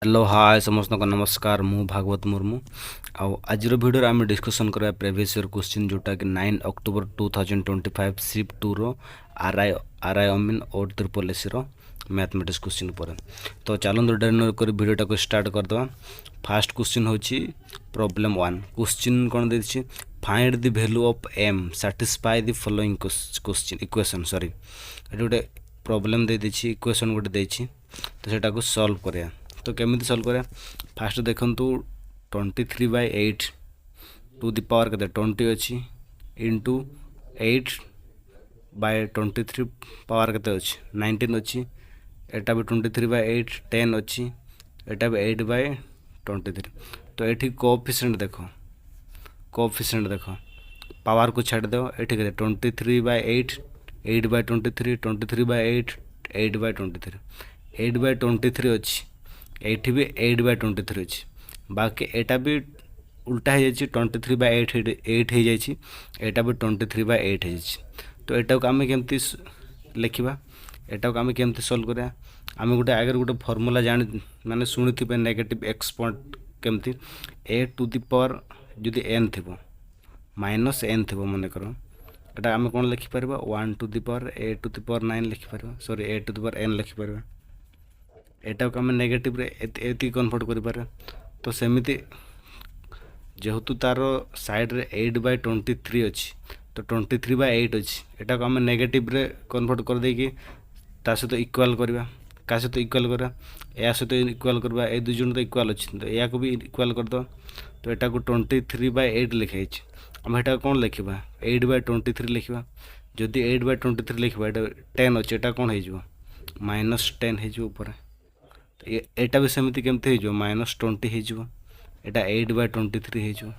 Hello hi समस्त को नमस्कार मु भागवत मुर्मू आज वीडियो आम डिस्कसन करा प्रीवियस ईयर क्वेश्चन जोटा कि 9 अक्टोबर 2025 शिफ्ट 2 रो आरआई अमीन और ट्रिपल एसी रो मैथमेटिक्स क्वेश्चन पर। तो चलो डेरी कर वीडियोटा को स्टार्ट करदे। फास्ट क्वेश्चन होची प्रॉब्लम 1। क्वेश्चन कौन देछि, find the value of m satisfy the following question equation sorry ये गोटे प्रॉब्लम दे देछि इक्वेशन गोटे देछि तो सेटा को सॉल्व करिया। तो केमिति सॉल्व करें, फास्ट देखंतु 23/8 टू द पावर के 20 अच्छी इंटू 8/23 पावर के अच्छी 19 अच्छी एटा भी 23/8 10 अच्छी एटा भी 8/23। तो ये कोएफिशिएंट देखो पावर को छाड़ दो ये 23/8 8/23 23/8 8/23 8/23 अच्छी एठी भी 8/23 अच्छी बाकी एटा भी उल्टा हो जाए 23/8 8 हो जाए एटा भी 23/8 हो जाए। तो एटा को आम केमती लिखा एटा को आम केमती सॉल्व करा आम गोटे आगे गोटे फॉर्मूला जानी माने शुणी नेगेटिव एक्स पॉइंट केमती ए टू द पावर जदि एन थी माइनस एन थी मन कर एटा आम कौन लिखिपर 1 to the power a to the power 9 लिखिपर sorry a to the power n लिखिपर एटा को आम नेगेटिव रे एति कन्वर्ट करिपारे। तो सेमिति जेहेतु तार साइड रे 8/23 अच्छी तो 23/8 अच्छी एटा को आम नेगेटिव रे कन्वर्ट कर देकी ता सहित इक्वाल करवा का सहित इक्वाल करवा या सहित इक्वाल करवा ए दुई जन तो इक्वाल अच्छी तो या को भी इक्वाल कर दो। तो एटा को 23/8 लिखाई आम एटा कौन लिखा 8/23 लिखा जदि 8/23 लिखा एटा 10 अच्छे एटा कौन हो -10 हो एटा भी सेमती केमती हो -20 हो एटा 8/23 हो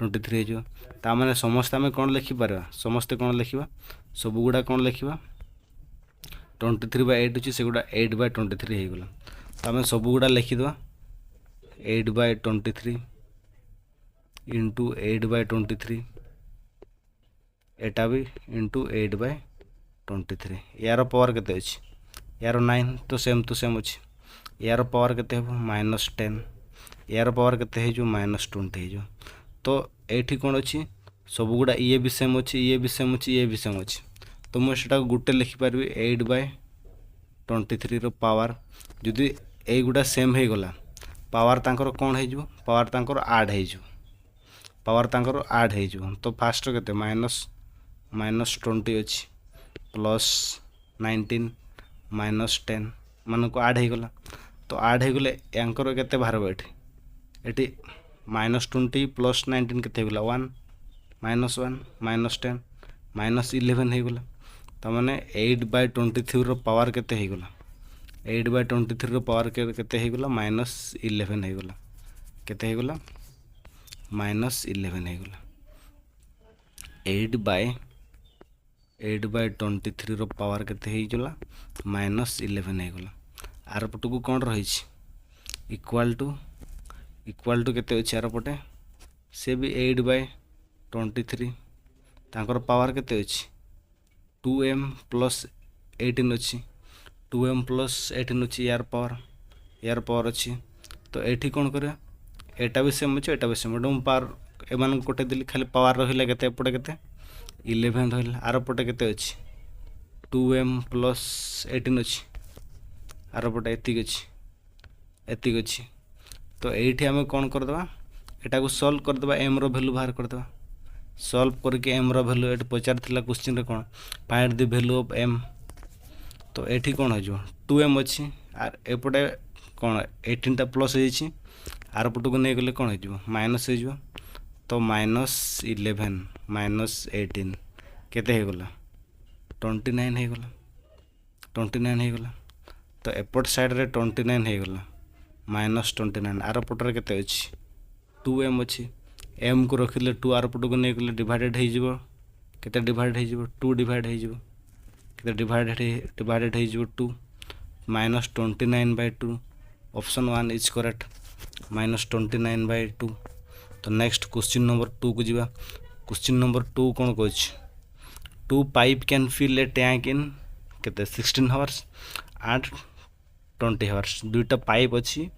23 हो ताने समस्ते आम कौन लिखिपार समस्ते कौन लिखा सब गुड़ा कौन लिखा 23/8 अच्छी से गुड़ा 8/23 होगला। तो आम सब गुड़ा लिखिद 8/23 इंटू 8/23 एटा भी इंटू 8/23 यार पावर के अच्छी यार 9 तो सेम अच्छी यार पावर के -10 यार पावर के -20 हो। तो ये कौन अच्छी सब गुड़ा ये भी सेम अच्छी ये भी सेम अच्छी ये भी सेम अच्छी तो मुझे गोटे लिखिपारि 8/23 रो पावर जदि ये गुड़ा सेम हो गला पावर तांकर कौन हो पावर तांकर आड हो पावर तांकर आड हो। तो फास्ट के -20 अच्छी +19 -10 मान को आड हो गला। तो आड हो गले यांकर केते बाहर ये -20 + 19 केते हो गला 1 -1 -10 -11 हो गला। तो माने 8/23 रो पावर केते हो गला 8/23 रो पावर केते हो गला -11 हो गला केते हो गला -11 हो गला 8/23 रो पावर केते हो गला -11 हो गला। आर पट को कौन रही इक्वाल टू केते अच्छे आर पटे से भी 8/23 तांकर पावर केते अच्छी 2m + 18 अच्छी 2m + 18 अच्छी यार पावर अच्छी। तो ये कौन कर एटा भी सेम अच्छे एटा भी सेम एटा पावर एम कोटे दिल्ली खाली पावर रहा के एपटे के 11 रहा आर पटे के अच्छी 2m + 18 अच्छी आर पटे एतिक अच्छी। तो ये आम कौन करदे एटा को सॉल्व करदे एम रो वैल्यू बाहर करदे सॉल्व करके एम रो वैल्यू ये पचार क्वेश्चन रे कौन find the value of M. तो ये कौन हो 2m अच्छी आर एपटे कौन 18 टा प्लस हो आर पट को नहीं गले कौन हो माइनस हो। तो -11 -18 केते हो गला 29 हो गला 29 हो गला। तो एपट साइड रे 29 हो गला -29 आर पटर केते अच्छी 2m अच्छी m को रखिले 2 आर पट को नहीं गले डिवाइडेड हो केते डिवाइड हो 2 डिवाइड हो केते डिवाइडेड हो 2 -29/2 ऑप्शन 1 इज करेक्ट -29/2। तो नेक्स्ट क्वेश्चन नंबर 2 को जीवा। क्वेश्चन नंबर 2 कौन कह 2 pipe can fill a tank in केते 16 आवर्स एंड 20 आवर्स दुईटा पाइप अच्छी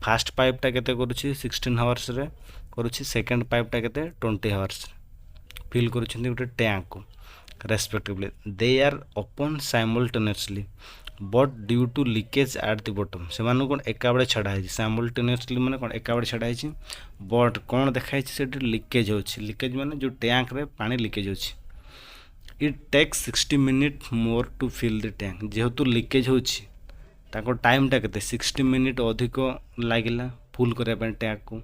फास्ट पाइपटा केते करुछि 16 आवर्स रे करुछि सेकेंड पाइपटा केते 20 आवर्स फिल करुछन्ती गोटे टैंक को respectively they are open simultaneously but due to leakage at the bottom से कौन एका बेले छड़ा है साइमल्टेनियसली माने कौन एका बेले छड़ा है बट कौन देखाई से लीकेज होछि लीकेज माने जो टैंक रे पानी लीकेज होछि it takes 60 minute more to fill the tank जेहेतु लीकेज होछि ताको टाइमटा केते 60 मिनिट अधिक लागिला फुल करबा टैंक को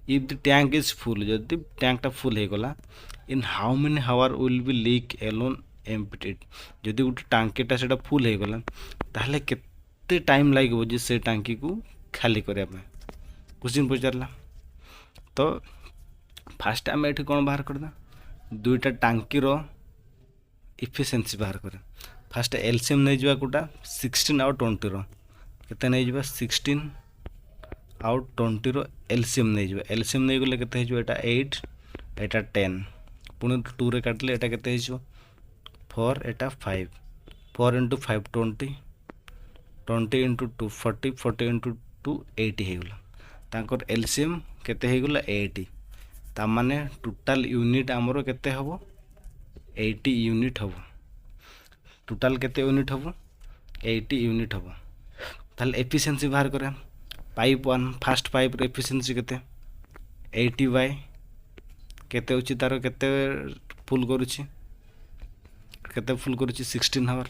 if the tank is full जदि टैंकटा फुल हो गला in how many hour will be leak alone emptied जदि गोटे टांकीटा सेटा फुल हो गला ताहले केते टाइम लागिबो जे से टांकी को खाली करबा क्वेश्चन पचारला तो फास्ट आम एठी कोन बाहर करदा दुईटा टांकी रो इफिशिएंसी बाहर करे फास्ट एलसीएम नहीं जावा कोटा 16 आउ 20 रो केते नहीं जावा 16 आउ 20 रो एलसीएम नहीं जावा एलसीएम नहीं गले केते हिजो एटा 8 एटा 10 पुनी 2 रे काटले एटा केते हिजो 4 एटा 5 4 into 5 20 20 into 2 40 40 into 2 80 हे गला तांकर एलसीएम केते हे गला 80 ता माने टोटल यूनिट हमरो केते हबो 80 यूनिट हबो टोटल केते यूनिट हबो 80 यूनिट हबो ताले एफिशिएंसी बाहर करे पाइप 1 फास्ट पाइप रे एफिशिएंसी केते 80 बाय केते उची तारो केते फुल करूची केते फुल करूची 16 आवर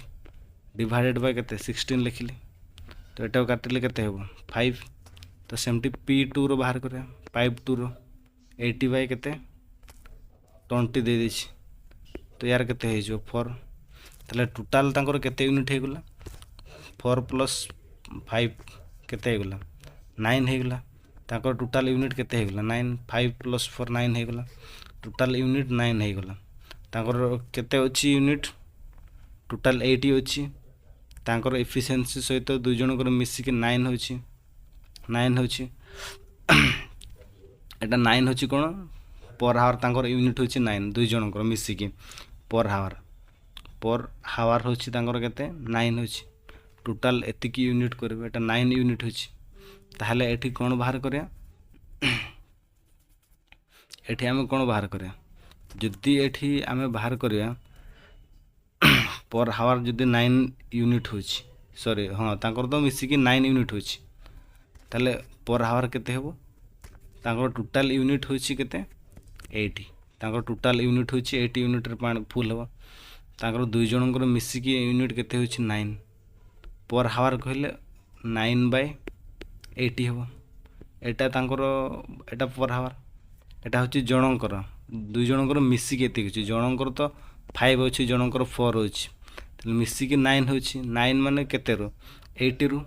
डिवाइडेड बाय केते 16 लिखिली तो एटा काटिले केते हेबो 5 तो सेमटी P2 रो बाहर करे पाइप 2 रो 80 बाय केते 20 दे देछि तो यार केते हे जो 4 ताले टोटल तांकर केते यूनिट हे गला 4 प्लस 5 केते हे गला 9 हे गला तांकर टोटल यूनिट केते हे गला 9 5 प्लस 4 9 हे गला टोटल यूनिट 9 हे गला तांकर केते अछि यूनिट टोटल 80 अछि तांकर एफिशिएंसी सहित दुई जनकर मिसी के 9 होछि 9 होछि एटा 9 होछि कोन पर आवर तांकर यूनिट होछि 9 दुई जनकर मिसी के पर हावर होछि तांकर केते 9 होछि टोटल एतिकी यूनिट करबे एटा 9 यूनिट होछि ताहले एठी कोन बाहर करया एठी हमें कोन बाहर करया जदि एठी हमें बाहर करया पर हावर जदि 9 यूनिट होछि सॉरी हां तांकर तो मिसी की 9 यूनिट होछि ताले पर हावर केते हेबो तांकर टोटल यूनिट होछि केते 80 तांकर टोटल यूनिट होछि 80 यूनिट रे पानी फुल हेबो तांकर दुई जनकर मिसी की यूनिट केते होछि 9 पर हावर कहले 9 बाय 80 हेबो एटा तांकर एटा पर हावर एटा होछि जनकर दुई जनकर मिसी के एते होछि जनकर तो 5 होछि जनकर 4 होछि तले मिसी की 9 होछि 9 माने केते रो 80 रो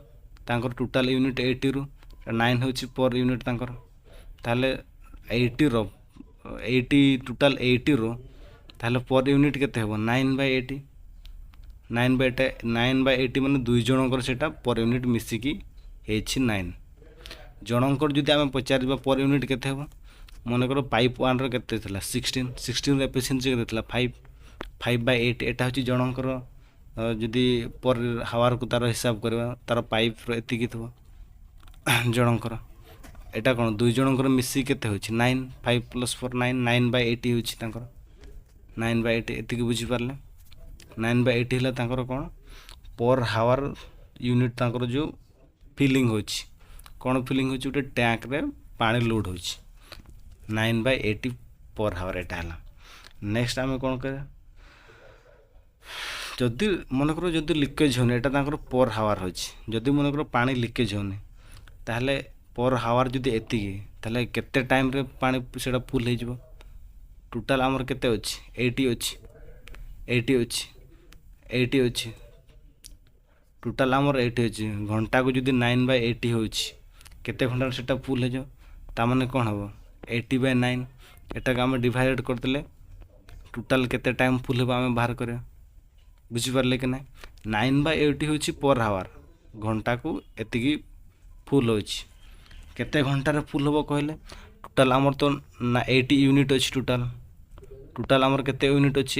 तांकर टोटल यूनिट 80 रो 9 होछि पर यूनिट तांकर ताले 80 रो 80 टोटल 80 रो ताले पर यूनिट केते हेबो 9 बाय 80 9 बाय 80 माने दुई जनकर सेटा पर यूनिट मिसी की हेछि 9 जनकर जदि आमे पचारबा पर यूनिट केते हेबो मन करो पाइप 1 रो केते थिला 16 रे एफिशिएंसी केते थिला 5 बाय 8 एटा होछि जनकर जदि पर हावर को तार हिसाब करबा तार पाइप रो एति की थबो जनकर एटा कोन दुई जनकर मिसी केते होछि 9 5 प्लस 4 9 9 बाय 80 होछि तांकर 9 बाय 80 एति की बुझी पारले 9 बाय 80 हला तांकर कोन पर हावर यूनिट तांकर जो फिलिंग होछि कोन फिलिंग होछि उटे टैंक रे पानी लोड होछि 9 बाय 80 पर हावर एटा हला नेक्स्ट आमे कोन करे जदि मन करो जदि लीकेज होने एटा तांकर पर हावर होछि जदि मन करो पानी लीकेज होने ताहले पर हावर जदि एति ताहले केते टाइम रे पानी सेटा फुल हे जिवो टोटल हमर केते अछि 80 अछि टोटल हमर 80 अछि घंटा को जदि 9 बाय 80 होछि केते घंटा सेटा फुल हे जो ता माने कोन हबो 80 बाय 9 एटा का हम डिवाइड कर देले टोटल केते टाइम फुल हेबा हम बाहर करे बुझी पारले कि नै 9 बाय 80 होछि पर हावर घंटा को एतिकी फुल होछि केते घंटा रे फुल होबो कहले टोटल हमर तो 80 यूनिट अछि टोटल हमर केते यूनिट अछि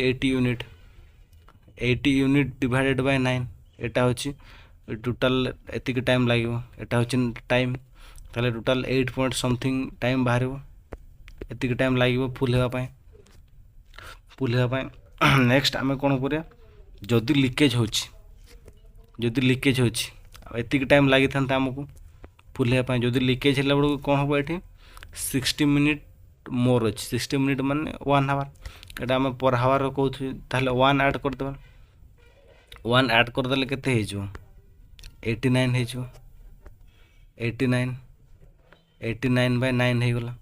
80 यूनिट डिवाइडेड बाय 9 एटा होछि टोटाल एतिक टाइम लगे एटा हूँ टाइम ताले टोटाल 8 पॉइंट समथिंग टाइम बाहर एतिक टाइम लगे फुल होगापाई नेक्स्ट आम कौन करिया जदि लीकेज होची एतिक टाइम लगी था आमको फुल होगापाई जदि लीकेज है बेलू कौन हम ये 60 मिनिट मोर अच्छी 60 मिनिट माने 1 आवर एटा आम पर हावर कहूँ ताहले 1 ऐड करदे 1 ऐड करदे केते हो 89 हो 89 बाय 9 होगला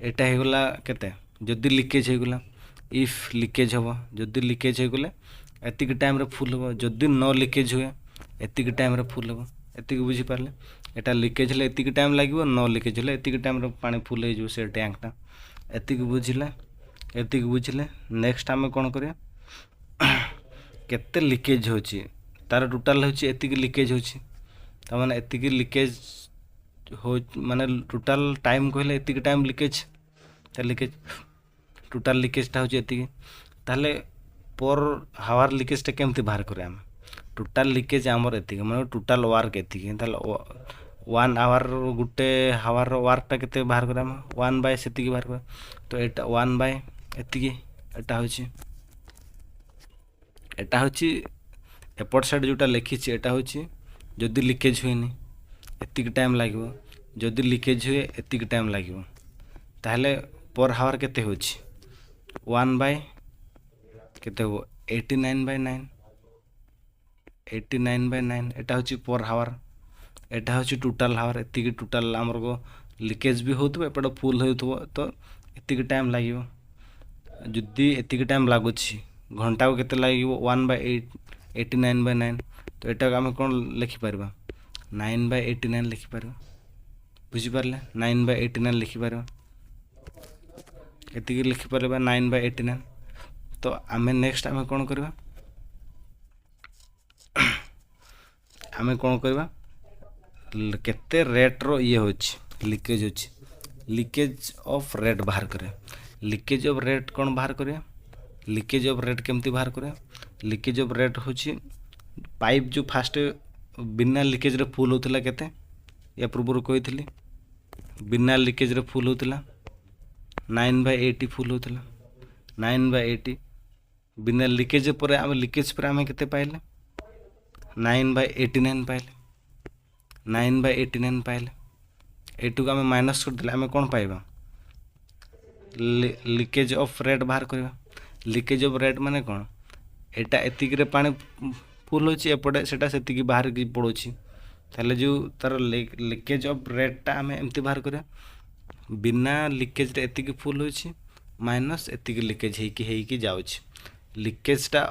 एटा होगला केते जदि लीकेज होगला इफ लीकेज हम जदि लीकेज होगले एतिक टाइम रे फुल हो जदि न लीकेज हुए एतिक टाइम रे फुल हो एतिक बुझी पारले एटा लीकेज हेले एतिक टाइम लागिवो न लीकेज हेले एतिक टाइम रे पानी फुल हो से टैंकटा एतिक बुझिले नेक्स्ट आम कौन करिया केते लीकेज होची तार टोटाल होची एतिक लीकेज होची त माने एतिक लीकेज हो माने टोटाल टाइम कहले एतिक टाइम लीकेज टोटाल लीकेजटा होची एतिक ताले पर हावर लीकेजटा केमती बाहर करे आम टोटाल लीकेज आमर एतिक माने टोटाल वर्क एतिक ताले 1 आवर गुटे हावर वर्कटा केते बाहर करे आम 1 बाय सेतिक बाहर करे तो एटा 1 बाय एतिक एटा होची एपट साइड जोटा लिखी एटा होची जदि लीकेज हुएनी एतिक टाइम लागिवो जदि लीकेज हुए एतिक टाइम लागिवो ताहले पर हावर केते होची 1 बाय केते हो 89 बाय 9 एटा होची पर हावर एटा होची टोटाल हावर एतिक टोटाल हमर को लीकेज भी होतबो एपट फुल होतबो तो एतिक टाइम लागिवो जदि एतिक टाइम लागुची घंटा को केते लागिवो 1 बाय 89 बाय 9 तो एटा आम कौन लिखिपर 9 बाय 89 लिखिपर बुझिपारे 9 बाय 89 लिखिपर एतिक लिखिपर 9 बाय 89 तो आम नेक्स्ट आम कौन करवा आम कौन करवा केते रेट रो ये होची लीकेज होची लीकेज ऑफ रेट बाहर करे लीकेज ऑफ रेट कौन बाहर करे लीकेज ऑफ रेट केमती बाहर करे लीकेज ऑफ रेट होची पाइप जो फास्ट बिना लीकेज रे फुल होतिला केते या पूर्व कही बिना लीकेज रे फुल होतिला 9 बाय 80 फुल होतिला 9 बाय 80 बिना लीकेज पर आम लीकेज पर आम केते पाइले 9 बाय 89 पाइले 9 बाय 89 पाइले एटू आम माइनस कर देले आम कौन पाइबा लीकेज ऑफ रेट बाहर करवा लीकेज ऑफ रेट माने कौन एटा एतिक रे पानी फुल होची एपटे सेटा सेतिक बाहर की पड़ोची ताले जो तार लीकेज ऑफ रेटटा आम एमती बाहर करवा बिना लीकेज रे एतिक फुल होची माइनस एतिक लीकेज हेकी जाउची लीकेजटा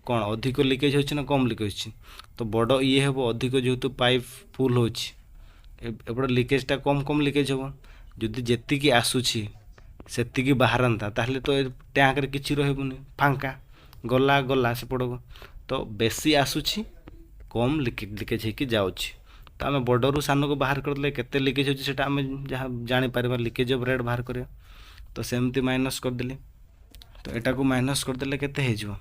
कौन अधिक लीकेज होची ना कम लीकेज होची तो बड़ ये हेबो अधिक जेहेतु पाइप फुल होची एपटे लीकेजटा कम लीकेज हेबो जदि जेतिकी आसुची सेतिकी बाहरंता ताहले तो टैंक रे किछि रहबुनी फांका गला सेपट को तो बेसी आसुची कम लीकेज हेकी जाउची तो आम बड़रू सान को बाहर करदे केते लीकेज होची सेटा आम जहाँ जानी पारबा लीकेज ऑफ रेट बाहर करिया तो सेमती माइनस करदेली तो एटा को माइनस करदेले केते हे जिवो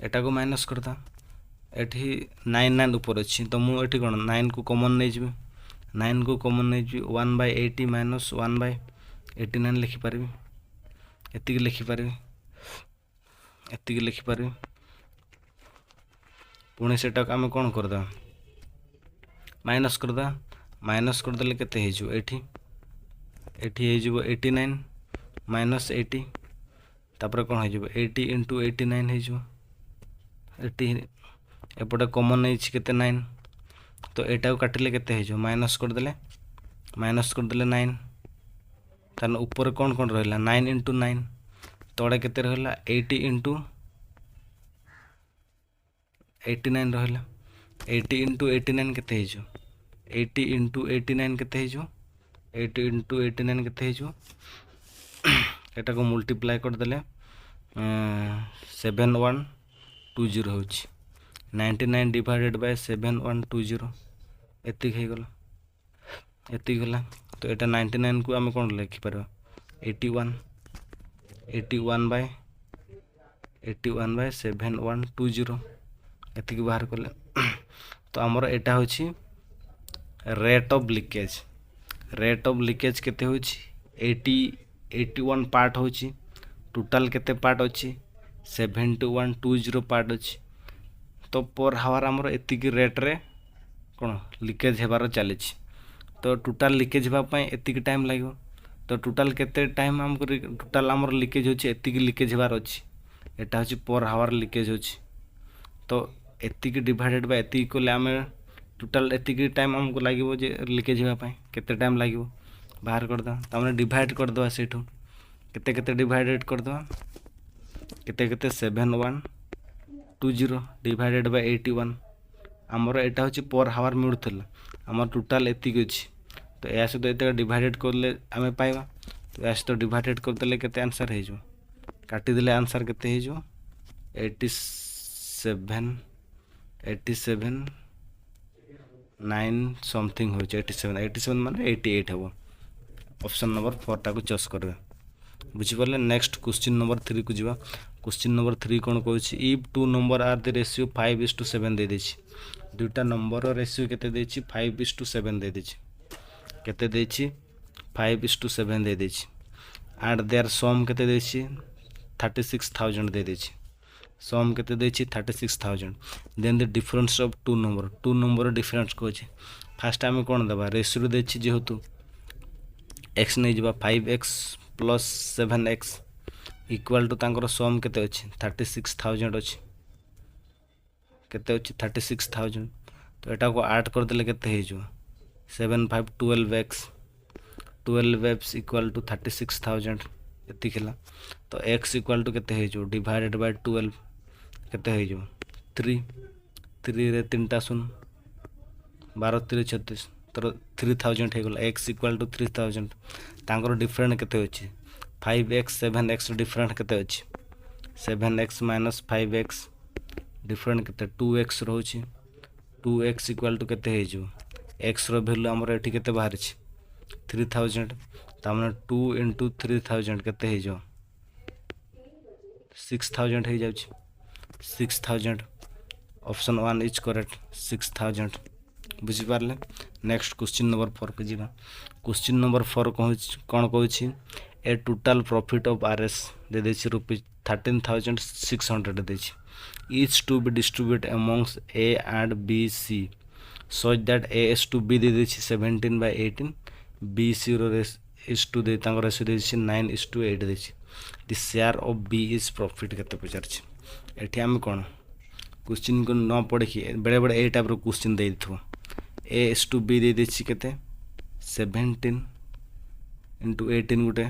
एटा को माइनस करता एठी 9 ऊपर अच्छी तो मु एठी कोन 9 को कॉमन नै जिबे 9 को कॉमन नै जिबे 1 बाय 80 माइनस 1 बाय 89 लिखि पारबी एतिक लिखि पारबी पुणे सेटा आम कौन करदा माइनस कर देले केते हे जो एठी हे जो 89 माइनस 80 तापर कौन हे जो 80 इंटू 89 हे जो 80 एपटे कॉमन नै छि केते 9 तो एटा को काटिले केते हे जो माइनस कर देले 9 तान ऊपर कौन रहला 9 इंटू 9 तोड़े केते रहला 80 इंटू 89 रहला 80 इंटू 89 केते हे जो 80 इंटू 89 केते हे जो 80 इंटू 89 केते हे जो एटा को मल्टीप्लाई कर देले 7120 होची 99 डिवाइडेड बाय 7120 एतिक हे गला तो एटा 99 को आम कौन लिखि पारबा 81 बाय 7120 एतिक बाहर कले तो आमर एटा होछि rate of leakage. Rate of leakage केते होछि 81 पार्ट होछि। टोटल केते पार्ट अछि 7120 पार्ट अछि। तो पर हावर आमर एतिक रेट रे कोन लीकेज हेबार चली। तो टोटल लीकेज हेबा पई एतिक टाइम लागो। तो टोटल केते टाइम हमको टोटल आमर लीकेज होछि एतिक लीकेज हेबार अछि। एटा होछि पर हावर लीकेज होछि। तो एतिक डिवाइडेड बाय एतिक कोले आमे टोटल एतिक टाइम हमको लागिवो जे लीकेज हेबा पई केते टाइम लागिवो बाहर कर दा। त हमने डिवाइड कर दवा सेठो केते केते डिवाइडेड कर दवा केते केते 7120 डिवाइडेड बाय 81 आमर एटा होछि पर हावर मिलुथला। आमर टोटल एतिक अछि। तो या सहित एते डिवाइडेड करले आमे पाइबा। तो या सहित डिवाइडेड कर देले केते आंसर हे जो काटी देले आंसर केते हे जो 87 9 समथिंग हो 87 माने 88 हबो। ऑप्शन नंबर 4 टाको चॉइस करबे। बुझी परले। नेक्स्ट क्वेश्चन नंबर 3 को जीवा। क्वेश्चन नंबर 3 कोन कहछि if two number are the ratio 5:7 दे देछि। दुटा नंबर रेशियो केते देछि 5:7 दे देछि। केते देछि 5:7 दे देछि। एंड देयर सम केते देछि 36000 दे देछि। सम केते देछि 36000। Then the difference of two number difference को अछि। फास्ट आमे कोन दबा रेशियो देछि जेहेतु x नै जिबा 5x plus 7x equal to तांकर सम केते अछि 36000 अछि। केते अछि 36000। तो एटा को ऐड कर देले केते हे जो 7 5 12x इक्वल टू 36000 एति केला। तो x इक्वल टू केते हे जो डिवाइडेड बाय 12 केते हे जो 3 रे 3टा शून्य 12 3 36 तो 3000 हे गेला। x इक्वल टू 3000 तांकर डिफरेंट केते अछि 5x 7x डिफरेंट केते अछि 7x माइनस 5x डिफरेंट केते 2x रहउछि। 2x इक्वल टू केते हे जो x रो वैल्यू हमर एठी केते बाहर अछि 3000। तामने 2 into 3000 केते हे जो 6000 हे जाउछि 6000। Option 1 is correct 6000। बुझी पारले। नेक्स्ट क्वेश्चन नंबर 4 को जीवा। क्वेश्चन नंबर 4 कोन कहछि a total profit of RS दे देछि रुपीस 13600 देछि। Each to be distribute amongst A and B C such that A is to B दे देछि 17/18 बी सी रो इज टू दे तांगर रेशियो देछि 9:8 देछि। The share of B is profit केते पचारछि। एठी हम कोन क्वेश्चन को न पढ़े कि बेले बेले ए टाइप रो क्वेश्चन दे दिथो। ए इज टू बी दे देछि केते 17/18 गुटे।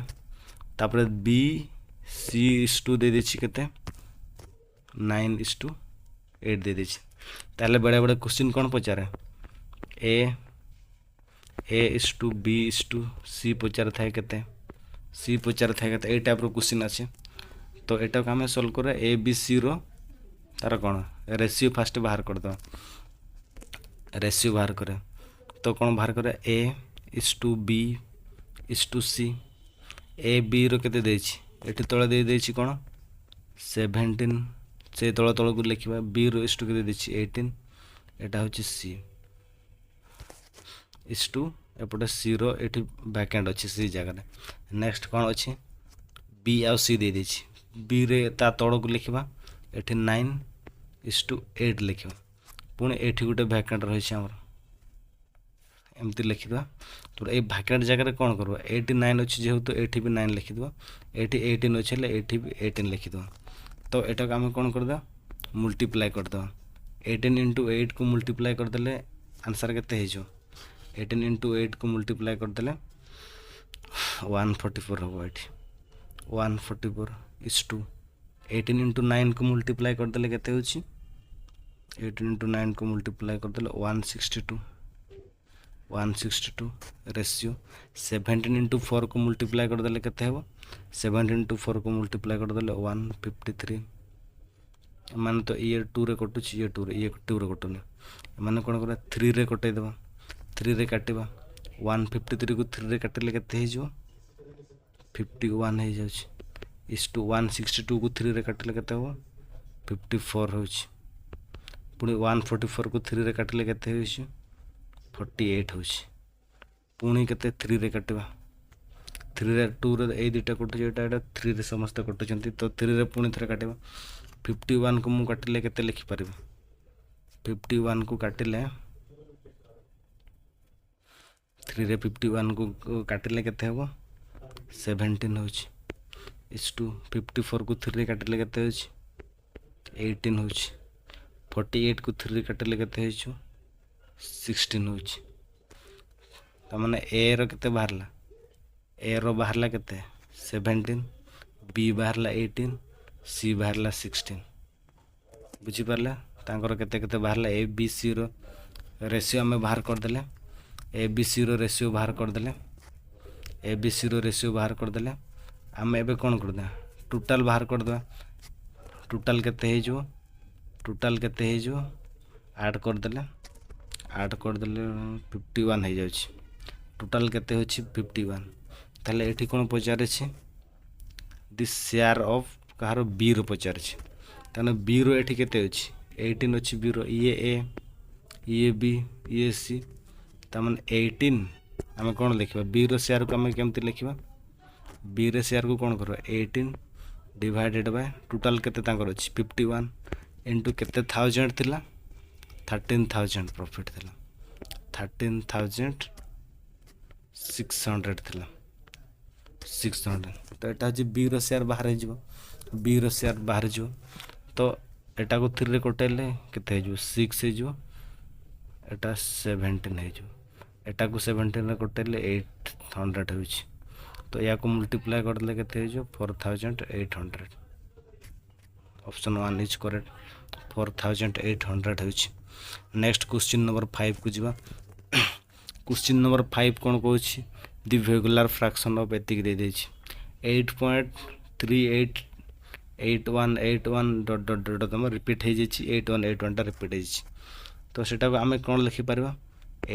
तापर बी सी इज टू दे देछि केते 9:8 दे देछि। ताले बेले बेले क्वेश्चन कोन पचारे A is to B is to C पचार थाए केते सी पचार थाए केते ए टाइप रो क्वेश्चन अछि। तो एटा को हमें सॉल्व करे ए बी सी रो तार कोन रेशियो फास्ट बाहर कर दो। रेशियो बाहर करे तो कोन बाहर करे A is to B is to C. A B रो केते देछि एठी तळे दे देछि कोन 17 से तळ तळ को लिखिबा बी रो इज टू केते देछि 18 एटा होछि सी इज टू एपटे सी रो एठी वैकेंट अछि सी जगह रे। नेक्स्ट कोन अछि बी आ सी दे देछि बी रे ता तळ को लिखिबा एठी 9:8 लिखिबा पुणी एठी गुटे वैकेंट रहि छै हमर एमती लिखिबा। तो ए वैकेंट जगह रे कोन करबा 89 अछि जेहेतु एठी भी 9 लिखि दबा एठी 18 अछि ले एठी भी 18 लिखि दबा। तो एटा को हम कोन कर दा मल्टीप्लाई कर दबा 18 into 8 को मल्टीप्लाई कर देले आंसर केते हे जो 18 into 8 को मल्टीप्लाई कर देले 144 हो एठी 144 इज टू 18 into 9 को मल्टीप्लाई कर देले केते होछि 18 into 9 को मल्टीप्लाई कर देले 162 रेशियो 17 into 4 को मल्टीप्लाई कर देले केते हेबो 17 into 4 को मल्टीप्लाई कर देले 153 मान तो ये 2 रे कटुछ ये 2 रे 2 रे कटुने माने कोन करा 3 रे कटै देबा 3 रे काटिबा 153 को 3 रे काटिले केते हे जो 51 हे जाउछ इस टू 162 को 3 रे काटिले केते हो 54 होछ पुणी 144 को 3 रे काटिले केते होइछ 48 होइछ पुणी केते 3 रे काटवा 3 रे 2 रे ए दुटा कटु जेटा एटा 3 रे समस्त कटुचंती तो 3 रे पुणी थरे काटवा 51 को मु काटिले केते लिखि परबा 51 को काटिले 3 रे 51 को काटिले केते हबो 17 होइछ इस टू 54 को 3 रे काटिले केते होइछ 18 होइछ 48 को 3 रे काटिले केते होइछ 16 होइछ त माने ए रो केते बाहरला ए रो बाहरला केते 17 बी बाहरला 18 सी बाहरला 16 बुझी परला तांकर केते केते बाहरला A B C row ratio हमें बाहर कर देले A B C row ratio बाहर कर देले A B C row ratio बाहर कर देले आम एबे कोन कर दे टोटल बाहर कर दे टोटल केते हे जो टोटल केते हे जो ऐड कर देले 51 हे जाउछि टोटल केते होछि 51 ताले एठी कोन पचारे छी दिस शेयर ऑफ कहारो बी रो पचारे छी तने बी रो एठी केते होछि 18 होछि बी रो ये बी ये सी तमन 18 हमें कोन लिखबा बी रो शेयर को हमें केमति लिखबा बी रे शेयर को कोन करबा 18 डिवाइडेड बाय टोटल केते तांकर अछि 51 इनटू केते 1000 थिला 13000 प्रॉफिट थिला 13600 थिला 600 तो एटा जे बी रो शेयर बाहर हे जिवो बी रो शेयर बाहर जिवो तो एटा को 3 रे कटेले केते हे जिवो 6 हे जिवो एटा 17 हे जिवो एटा को 17 रे कटेले 800 होइछ तो या को मल्टीप्लाई कर देले केते हे जो 4800 ऑप्शन 1 इज करेक्ट 4800 होइछ नेक्स्ट क्वेश्चन नंबर 5 को जिबा क्वेश्चन नंबर 5 कोन कहछि द रेगुलर फ्रैक्शन ऑफ एतिक दे देछि 8.388181 डॉट डॉट डॉट तम रिपीट हे जेछि 8181 टा रिपीट हे जेछि तो सेटा को हमें कोन लिखि परबा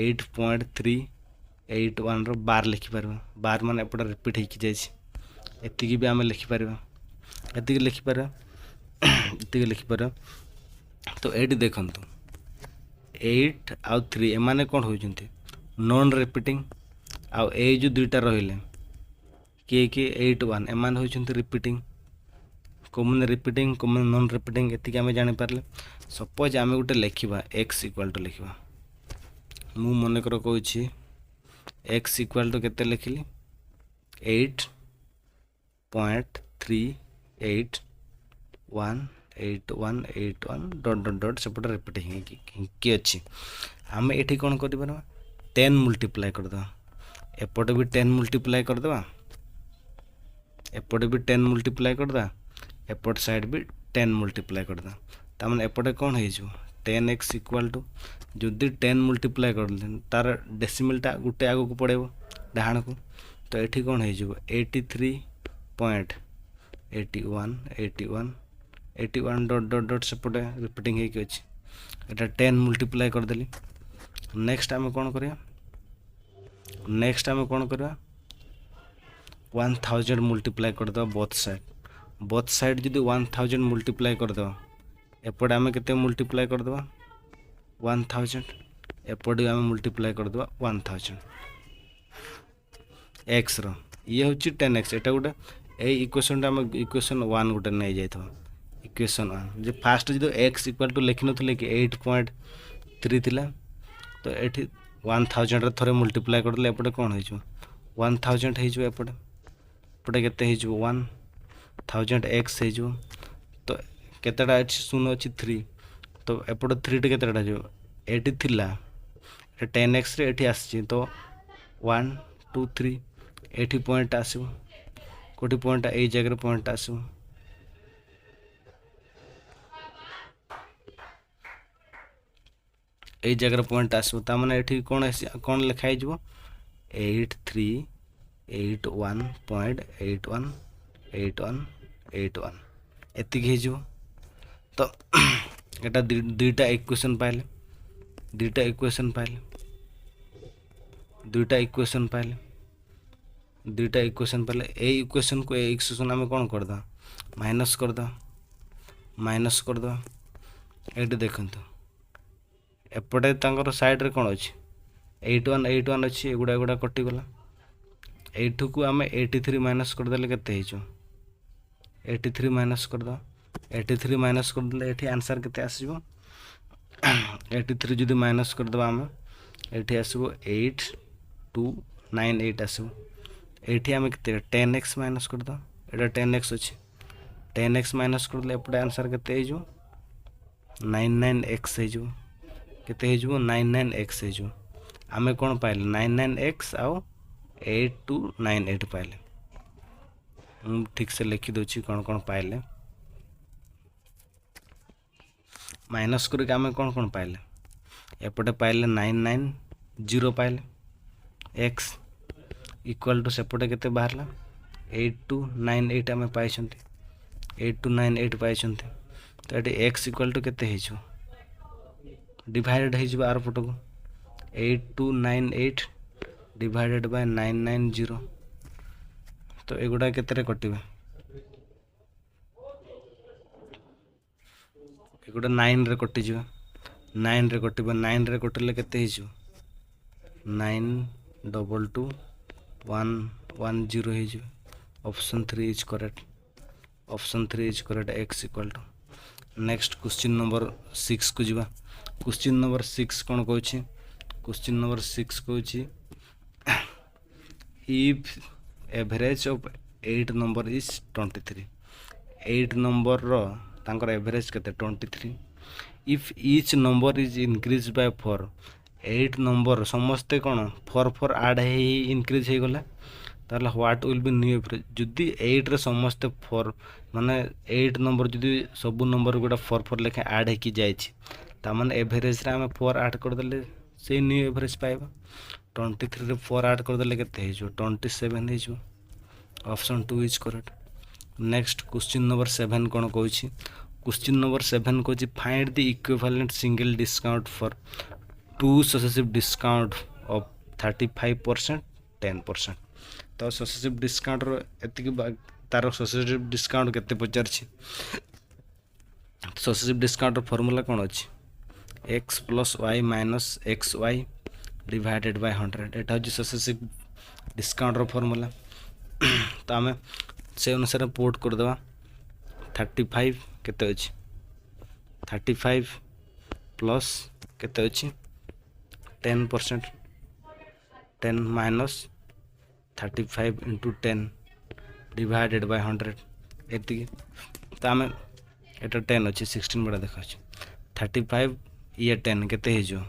8.381 रो बार लिखि परबा बार माने एपटा रिपीट हे कि जाइछि एतिकी भी हमें लिखि परबा एतिकी लिखि परबा एतिकी लिखि परबा तो एडी देखंतु 8 आउ 3 एमाने कोन होइजंती नॉन रिपीटिंग आउ ए जो दुईटा रहिले के 81 एमाने होइजंती repeating common repeating common non repeating एतिकी हमें जानि परले सपोज हमें गुटे लिखिबा x इक्वल टू लिखिबा मु मने कर कहूछि x इक्वल टू केते लिखिली 8.388181 डॉट डॉट डॉट सेपट रिपीटिंग कि अच्छी आम ये कौन कर 10 मल्टीप्लाई करदे एपटे भी 10 मल्टीप्लाई करदे एपटे भी 10 मल्टीप्लाई करदे एपट साइड भी 10 मल्टीप्लाई करदे ताମାନେ एपटे कौन हो 10x इक्वल टू जदि 10 मल्टीप्लाई कर तार डेसिमल टा गुटे आगो को पड़ेबो डाहाण को तो एठी कौन हो 83.81 डॉट डॉट डॉट सेपटे रिपीटिंग है कि अछि एटा 10 मल्टीप्लाई कर देली नेक्स्ट आम कौन करिया नेक्स्ट आम कौन करिया 1000 मल्टीप्लाई कर दो बोथ साइड जदि 1000 मल्टीप्लाई कर दो एपटे आम केते मल्टीप्लाई कर दो 1000 एपटे आम मल्टीप्लाई कर दो 1000 एक्स रो ये होची 10x एटा गोटे ए इक्वेशन आम इक्वेशन 1 गोटे नै जाइथो इक्वेशन 1 जे फास्ट जो x इक्वल टू लिखि नथिले कि 8.3 थिला तो एठी 1000 रे थरे मल्टीप्लाई कर देले एपटे कोन होइछो 1000 होइछो एपटे केते होइछो 1000 x होइछो तो केतेटा अछि शून्य अछि 3 तो एपटे 3 टे केतेटा जो एठी थिला 10x रे एठी आछि तो 1 2 3 एठी पॉइंट आसो कोठी पॉइंट ए जगह पॉइंट आसो ए जगह पॉइंट आसो ता माने एठी कोन लिखाइ जबो 8381.8181 एतिक हे जो तो एटा दुईटा इक्वेशन पाइले दुईटा इक्वेशन पाइले ए इक्वेशन को ए इक्वेशन हमें कौन कर दो माइनस कर दो एटे देखंतु एपटे तांकर साइड रे कौन अच्छी 81 अच्छी एगुड़ा एगुड़ा कटिगला एठू को आम 83 माइनस करदे के 83 माइनस करद 83 माइनस करदे ये आंसर के आसो 83 जदि माइनस करदे आम ये आसो 8298 आसो ये आम के 10x माइनस करद ये 10x अच्छे 10x माइनस करदे एपटे आंसर के 99x हो केते हो 99x हो आमे कौन पाइले 99x आउ 8298 पाइले ठीक से लिखी दूची कौन कौन पाइले माइनस करके आमे कौन कौन पाइले एपटे पाइले 990 पाइले x इक्वल टू सेपटे केते बाहरला 8298 आमे पाइछंती 8298 पाइछंती तो ये x इक्वल टू केते हेजो डिवाइडेड हेजो आर पट को 8298 डिवाइडेड बाय 990 तो एगुड़ा केते कटिबे एगुड़ा 9 रे कटि जिवो 9 रे कटिबे 9 रे कटिले केते हेजो 922110 हेजो option 3 is correct option 3 is correct x equal to next question number 6 को जिवा क्वेश्चन नंबर 6 कोन कहछि क्वेश्चन नंबर 6 कहछि if average of 8 number is 23 8 number रो तांकर एवरेज केते 23 if each number is increased by 4 8 number समस्ते कोन 4 ऐड हे increase हे गला ताला what will B new average जदी 8 रे समस्ते 4 माने 8 नंबर जदी सब नंबर गुडा 4 लेखे ऐड हे की जाय छी ता माने एवरेज रे हम 4 ऐड कर देले से न्यू एवरेज पाइबा 23 रे 4 ऐड कर देले केते हे जो 27 हे जो option 2 is correct next question number 7 कोन कहछि क्वेश्चन नंबर 7 कहछि find the equivalent single discount for two successive discount of 35% 10% तो सक्सेसिव डिस्काउंट रो एतिक तार सक्सेसिव डिस्काउंट केते पचार छी सक्सेसिव डिस्काउंट रो फार्मूला कोन अछि x plus y minus xy divided by 100 एटा होछि सक्सेसिव डिस्काउंट रो फार्मूला तो आमे से अनुसार पुट कर देबा 35 केते अछि 35 प्लस केते अछि 10% 10 माइनस 35 into 10 divided by 100 एति तो आमे एटा 10 अछि 16 बडा देखा अछि 35 ये 10 केते हे जो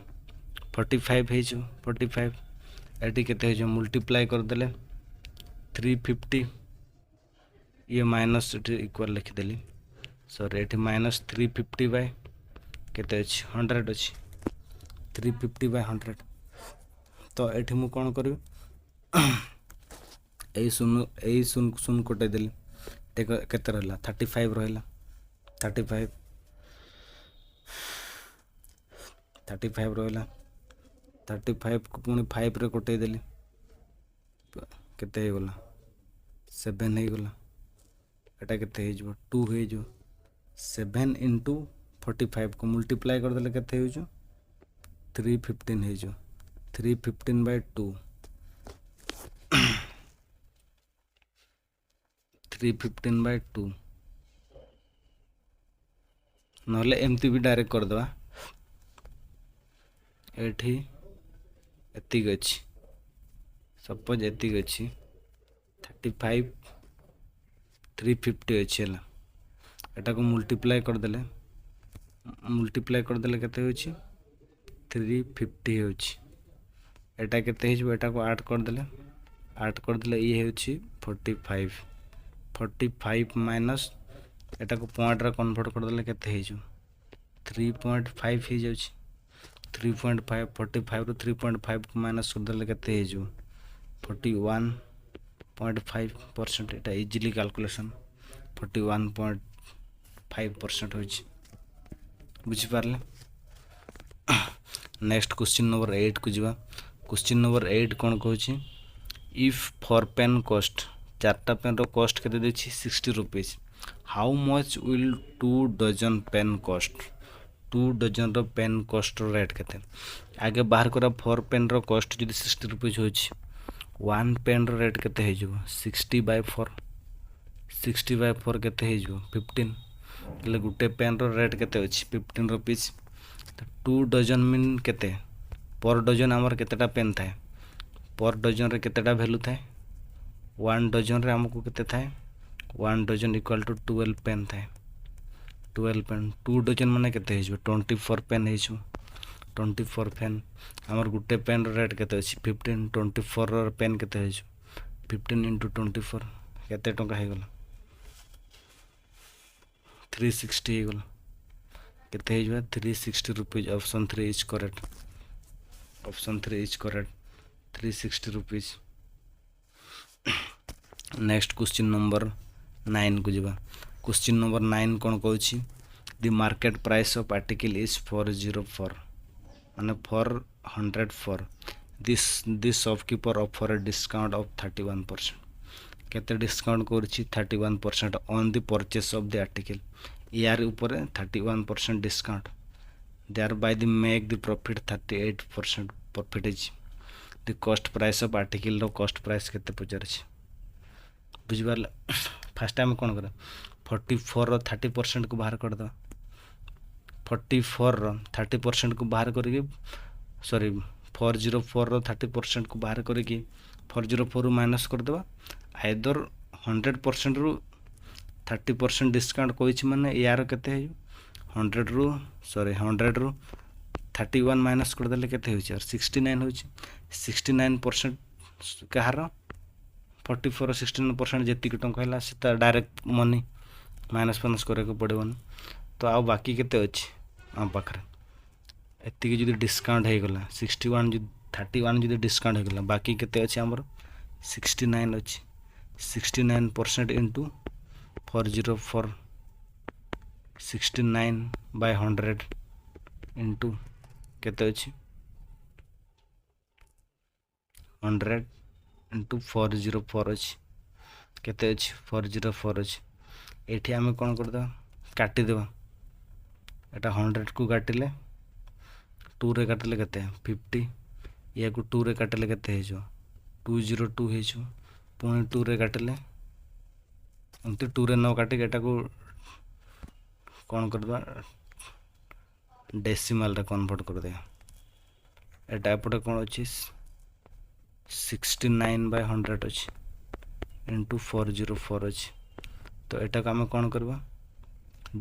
45 हे जो 45 एटी केते हे जो मल्टीप्लाई कर देले 350 ये माइनस इक्वल लिखि देली सॉरी एटी माइनस 350 बाय केते अछि 100 अछि 350 बाय 100 तो एठी मु कोन करियो ए सुन कोटे देली केते रहला 35 रहला 35 रहला 35 को पुनी 5 रे कोटे देली केते हे गला 7 हे गला एटा केते हे जो 2 हे जो 7 into 45 को मल्टीप्लाई कर देले केते हे जो 315 हे जो 315 by 2 315 by 2 नहले एमती भी डायरेक्ट कर दवा एठी एतिक अछि सपोज एतिक अछि 35 350 अछि हला एटा को मल्टीप्लाई कर देले केते होछि 350 होछि एटा केते हिजो एटा को ऐड कर देले ये होछि 45 माइनस एटा को पॉइंट रे कन्वर्ट कर देले केते हिजो 3.5 ही जाउछि 3.5 45 रो 3.5 को माइनस कर देले केते हिजो 41.5% एटा इजीली कैलकुलेशन 41.5% होछि बुझि पारले नेक्स्ट क्वेश्चन नंबर 8 को जीवा क्वेश्चन नंबर 8 कोन कहछि इफ फॉर पेन कॉस्ट चारटा पेन रो कॉस्ट केते देछि 60 rupees how much will 2 dozen pen cost two dozen pen cost rate केते आगे बाहर करा 4 पेन रो कॉस्ट जदि 60 रुपीज होछि 1 पेन रो रेट केते हे जो 60/4 60/4 केते हे जो 15 ले गुटे पेन रो रेट केते अछि 15 रुपीज तो 2 डजन मीन केते पर डजन हमर केतेटा पेन थाए पर डजन रे केतेटा वैल्यू थाए 1 डजन रे हमको केते थाए 1 डजन इक्वल टू 12 पेन थाए 12 पेन 2 डजन माने केते हे जो 24 पेन हे जो 24 पेन हमर गुटे पेन रो रेट केते अछि 15 24 रो पेन केते हे जो 15 * 24 केते टंका हे गेल 360 हे गेल केते हे जो 360 rupees option 3 is correct option 3 is correct 360 rupees next question number 9 को जीवा क्वेश्चन नंबर 9 कोन कहूची the market price of article is 404 माने 404 this shopkeeper offer a discount of 31% केते डिस्काउंट करछि 31% on the purchase of the article यार ऊपर 31% discount thereby the make the profit 38% profit is the cost price of article row cost price केते पचारछि बुझिबाल first time कोन करा 44 रो 30% को बाहर कर दो 44 रो 30% को बाहर करके सॉरी 404 रो 30% को बाहर करके 404 रू माइनस कर देबा आइदर 100% रू 30% डिस्काउंट कोइछ माने यार केते है 100 रू सॉरी 100 रू 31 माइनस कर देले केते होछि और 69 होछि 69% कहार 44 69% जेतिक टंका हला से डायरेक्ट मनी माइनस फाइनस करे को पड़बन तो आ बाकी केते अछि हम पाखरे एतिक जदि डिस्काउंट हे गला 61 जदि 31 जदि डिस्काउंट हे गला बाकी केते अछि हमर 69 अछि 69% इनटू 404 69/100 इनटू केते अछि 100 इनटू 404 अछि केते अछि 404 अछि एठी हमें कोन कर दो काटी देबा एटा 100 को काटिले 2 रे काटिले केते 50 या को 2 रे काटिले केते हे जो 202 हे जो पुनी 2 रे काटिले अंते 2 रे न काटि एटा को कोन कर दबा डेसिमल रे कन्वर्ट कर दे एटा एपटे कोन अछि 69/100 अछि इनटू 404 अछि तो एटा का हम कोन करबा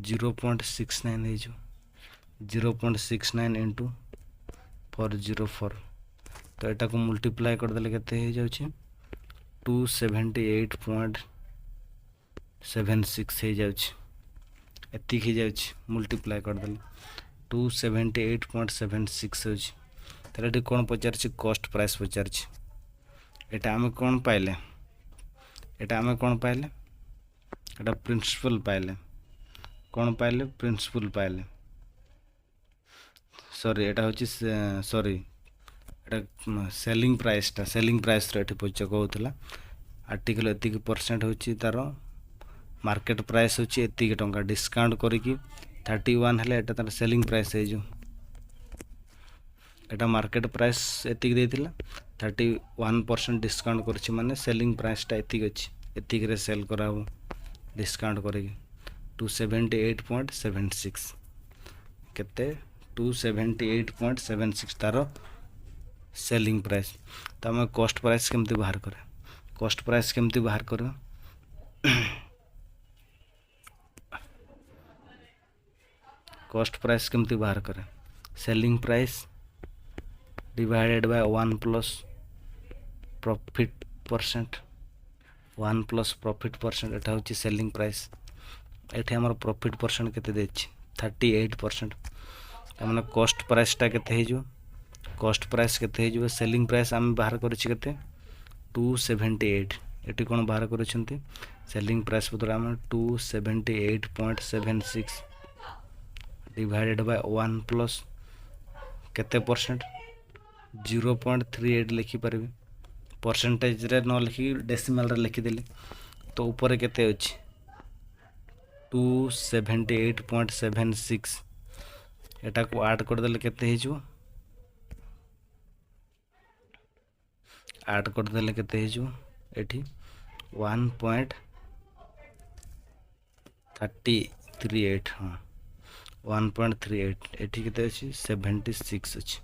0.69 हे जो 0.69 इनटू 404 तो एटा को मल्टीप्लाई कर देले केते हे जाउछि 278.76 हे जाउछि एतिक हे जाउछि मल्टीप्लाई कर देले 278.76 होछि तले डी कोन पचारछि कॉस्ट प्राइस पचारछि एटा हम कोन पाइले एटा हम कोन पाइले एटा प्रिंसिपल पाइले कोन पाइले प्रिंसिपल पाइले सॉरी एटा होछि सॉरी एटा सेलिंग प्राइस रे एठी पच कहउतला आर्टिकल एतिक परसेंट होछि तारो मार्केट प्राइस होछि एतिक टंका डिस्काउंट करिकि 31 हले एटा तार सेलिंग प्राइस हे जो एटा मार्केट प्राइस एतिक देतिला 31% डिस्काउंट करछि माने सेलिंग प्राइस ता एतिक अछि एतिक रे सेल कराबो डिस्काउंट करिकि 278.76 केते 278.76 तारो सेलिंग प्राइस तो हम कॉस्ट प्राइस केमती बाहर करे कॉस्ट प्राइस केमती बाहर करे कॉस्ट प्राइस केमती बाहर करे selling price divided by 1 plus profit percent 1 plus profit percent एटा होची सेलिंग प्राइस एठी हमर प्रॉफिट परसेंट केते देछि 38% हमने कॉस्ट प्राइस ता केते हे जो कॉस्ट प्राइस केते हे जो सेलिंग प्राइस हम बाहर करछि केते 278 एठी कोन बाहर करछंती सेलिंग प्राइस बदला हम 278.76 डिवाइडेड बाय 1 प्लस केते परसेंट 0.38 लिखि परबे परसेंटेज रे न लिखि डेसिमल रे लिखि देली तो ऊपर केते अछि 278.76 एटा को ऐड कर देले केते हे जो ऐड कर देले केते हे जो एठी 1.38 हाँ 1.38 एठी केते अछि 76 अछि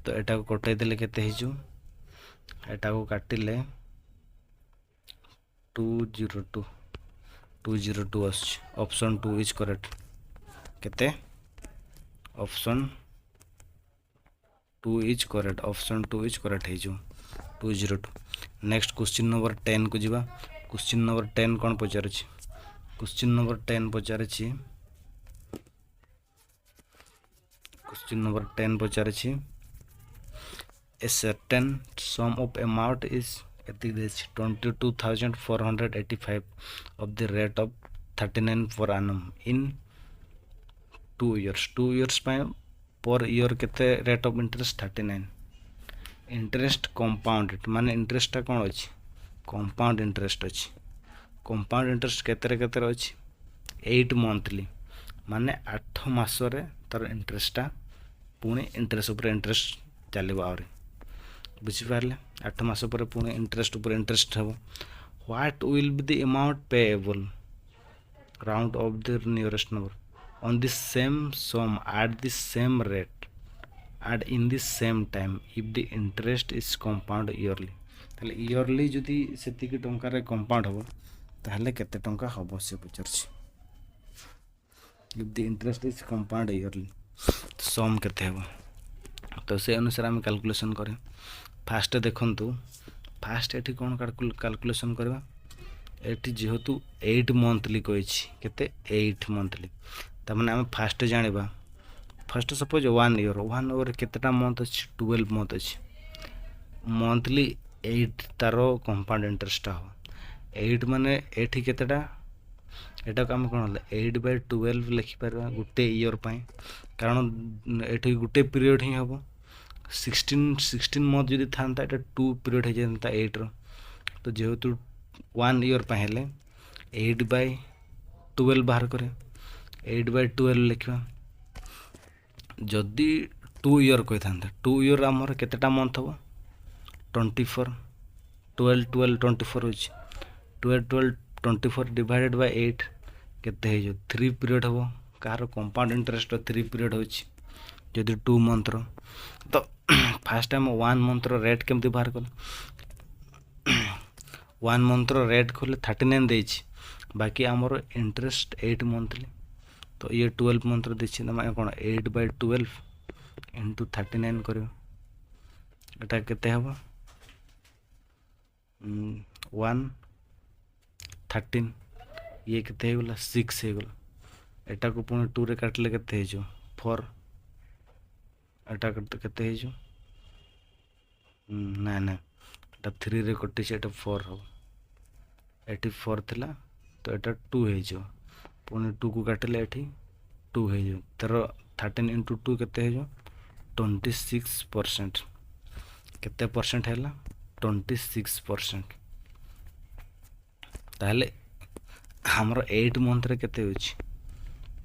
तो एटा को कटाई देले केते हे जो एटा को काटिले 202 अछि ऑप्शन 2 इज करेक्ट केते option 2 is correct option 2 is correct हे जो 202 नेक्स्ट क्वेश्चन नंबर 10 को जीवा क्वेश्चन नंबर 10 कोन पचार छी क्वेश्चन नंबर 10 पचार छी क्वेश्चन नंबर 10 पचार छी a certain sum of amount is 22,485 of the rate of 39 per annum in 2 years per year केते rate of interest 39 interest compounded माने interest कौन अच्छी compound interest अच्छी कंपाउंड इंटरेस्ट केते अच्छी 8 मंथली माने 8 मासरे तार इंटरेस्टा पुणी इंटरेस्ट ऊपर इंटरेस्ट चलो आहरी बुझिपारे 8 मास पर पुणी इंटरेस्ट ऊपर इंटरेस्ट हम what will be the amount payable round off the nearest number on the same sum at the same rate and in the same time if the interest is compound yearly ताले yearly जदि सेति की टंका रे compound हो ताले केते टंका होबो से पचरछि if the interest is compound yearly सम केते हो तो से अनुसार हम कैलकुलेशन करें फास्ट देखंतु फास्ट एठी कोन कैलकुलेशन करबा एठी जेहेतु 8 मंथली कहिछि केते 8 मंथली त माने हम फास्ट जानिबा फर्स्ट सपोज 1 ईयर केतेटा मंथ अच्छी 12 मंथ अच्छी मंथली 8 तारो कंपाउंड इंटरेस्ट हो 8 माने एठी केतेटा एटा काम कोन होला 8/12 लिखि परबा गुटे ईयर पई कारण एठी गुटे पीरियड ही हबो 16 मंथ जदी थांता एटा 2 पीरियड हे जनता 8 रो तो जेहेतु 1 ईयर पई हेले 8/12 बाहर करे 8/12 लिखवा जदि 2 ईयर कही था 2 ईयर आमर केतेटा मंथ हम 24 12 12 24 होची 12 12 24 डिवाइडेड बाय 8 केते हे जो 3 पीरियड हम कार कंपाउंड इंटरेस्ट 3 पीरियड होची जदि 2 मंथ रो तो फास्ट टाइम 1 मंथ रो रेट केमति बाहर कर 1 मंथ रो रेट खोले 39 देछि बाकी आमर इंटरेस्ट 8 मंथली तो ये 12 मंथ देखिए ना मैं कौन 8/12 इंटू 39 करो एटा केते हबो 113 ये केते हे गला 6 हे गला एटा को पुणी 2 रे काटले केते हे जो 4 एटा केते हे जो ना ना एटा 3 रे कटि से एटा 4 हो 84 थिला तो एटा 2 हे जो पुणी 2 को काटिले एठी 2 है जो तर 13 इंटू 2 केते है जो 26% केते परसेंट है 26% ताहले हमर 8 मंथ रे केते होची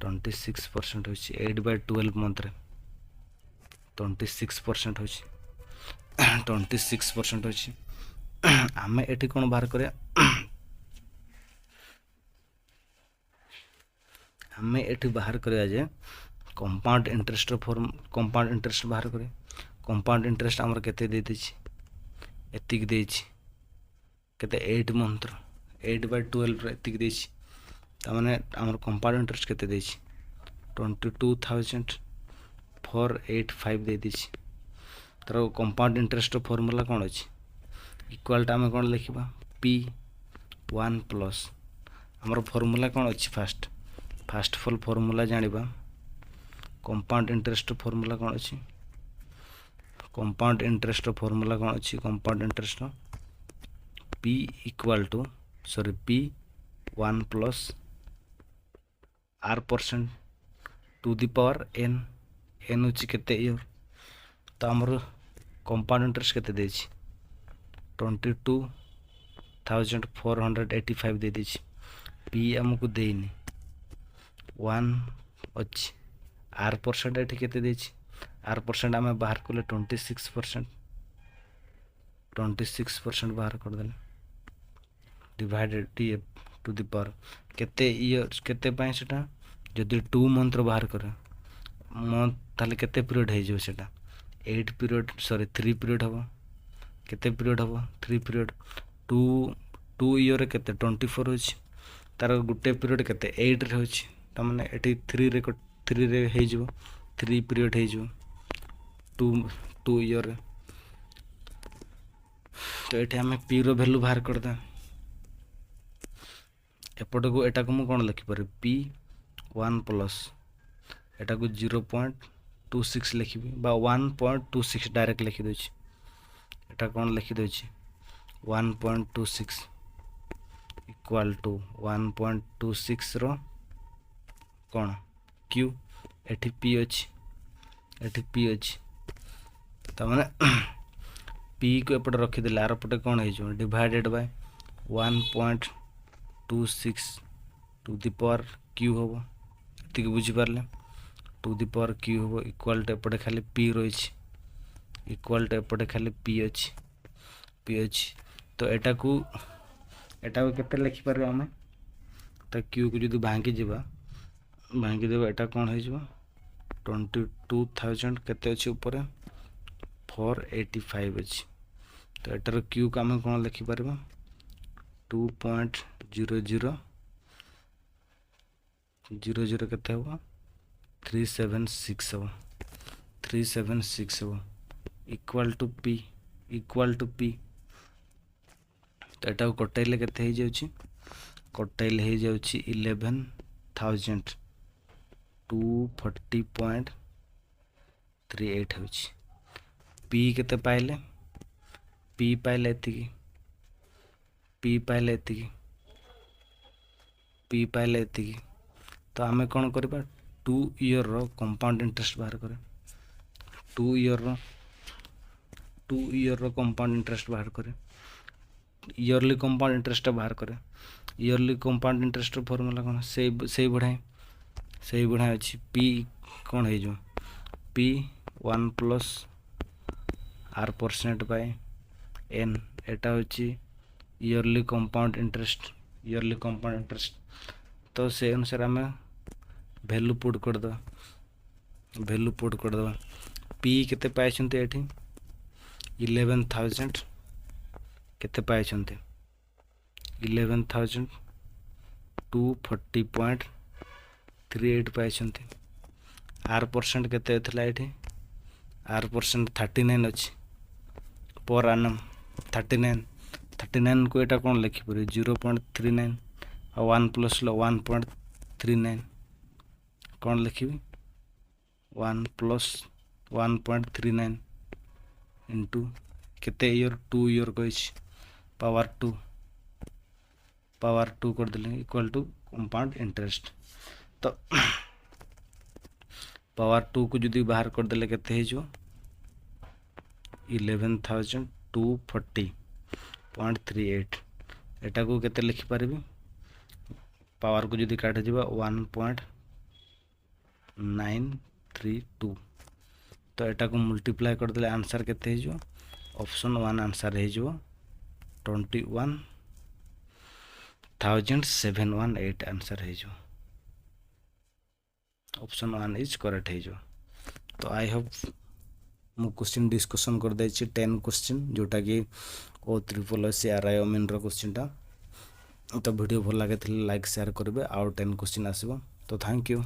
26% होची 8/12 मंथ रे 26% होची 26% होची हमें एठी कोन बाहर करे हमें एठी बाहर करिया जे compound interest form compound interest बाहर करे कंपाउंड इंटरेस्ट हमर केते दे देछि एतिक देछि केते 8 मंथ 8/12 एतिक देछि त माने हमर कंपाउंड इंटरेस्ट केते देछि 22,485 दे देछि तर कंपाउंड इंटरेस्ट फार्मूला कोन अछि इक्वल टा हम कोन लिखबा p1 प्लस हमर फार्मूला कोन अछि फास्ट फॉल फार्मूला जानिबा कंपाउंड इंटरेस्ट फार्मूला कोन अछि कंपाउंड इंटरेस्ट फार्मूला कोन अछि compound interest p equal to p1 plus r% to the power n होछि केते ईयर तो हमर कंपाउंड इंटरेस्ट केते देछि 22,485 दे देछि p हमको देइनी 1 अच्छी आर परसेंट एठी केते देछि आर परसेंट आम बाहर कले 26% बाहर कर देले divided T to the power केते इयर केते पाए सेटा जदि 2 मंथ रो बाहर करे मंथ ताले केते पीरियड हे जो सेटा 8 पीरियड सॉरी 3 पीरियड हबो केते पीरियड हबो 3 पीरियड 2 ईयर केते 24 होछि तार गुटे पीरियड केते 8 रे होछि त माने एठी 3 रे हे जो 3 पीरियड हे जो 2 ईयर तो एठी हमें पी रो वैल्यू बाहर कर दे एपट को एटा को मु कोन लिखि पारे पी 1 प्लस एटा को 0.26 लिखिबी बा 1.26 डायरेक्ट लिखि दोछि एटा कोन लिखि दोछि 1.26 इक्वल टू 1.26 रो कोन q एठी p अछि त माने p को एपट रखि देला आर पटे कोन हे जो divided by 1.26 to the power q होबो एतिक बुझि पारले टू द पावर q होबो इक्वल टू एपटे खाली p रहिछि इक्वल टू एपटे खाली p अछि तो एटा को केते लिखि पारे हम त q को जदि भांगी देबा एटा कोन हे जो 22,000 केते अछि ऊपर 485 अछि तो एटार q को हम कोन लिखि पारबा 2.00 केते होबा 376 होबा इक्वल टू p तो एटा कटाइले केते हे जाउछि कटाइले हे जाउछि 11,000 240.38 होछि p केते पाइले p पाइले एतिकी तो आमे कोन करबा 2 ईयर रो कंपाउंड इंटरेस्ट बाहर करे 2 ईयर रो कंपाउंड इंटरेस्ट बाहर करे ईयरली कंपाउंड इंटरेस्ट बाहर करे ईयरली कंपाउंड इंटरेस्ट फार्मूला कोन सेही बढ़ाई अछि p कोन हे जो p 1 plus r percent by n एटा होछि ईयरली कंपाउंड इंटरेस्ट तो से अनुसार हमें वैल्यू पुट कर दो p केते पाए छनते एठी 11,000 केते पाए छनते 11,240.38 पाए छनते r परसेंट केते थला एठी r परसेंट 39 अछि पर annum 39 को एटा कोन लिखि परे 0.39 और 1 प्लस 1.39 कोन लिखिबी 1 प्लस 1.39 इनटू केते ईयर 2 ईयर कहिछि पावर 2 कर देले इक्वल टू कंपाउंड इंटरेस्ट तो पावर 2 को जदी बाहर कर देले केते हे जो 11,240.38 एटा को केते लिखि पारबी पावर को जदी काट जिबा 1.932 तो एटा को मल्टीप्लाई कर देले आंसर केते हे जो ऑप्शन 1 आंसर हे जो 21,718 आंसर है जो ऑप्शन 1 इज करेक्ट है जो तो आई होप मु क्वेश्चन डिस्कशन कर दे 10 क्वेश्चन जोटा कि O SSC RI ओमेन रो क्वेश्चन टा तो वीडियो भल लागे लाइक शेयर करबे और 10 क्वेश्चन आसीबो तो थैंक यू।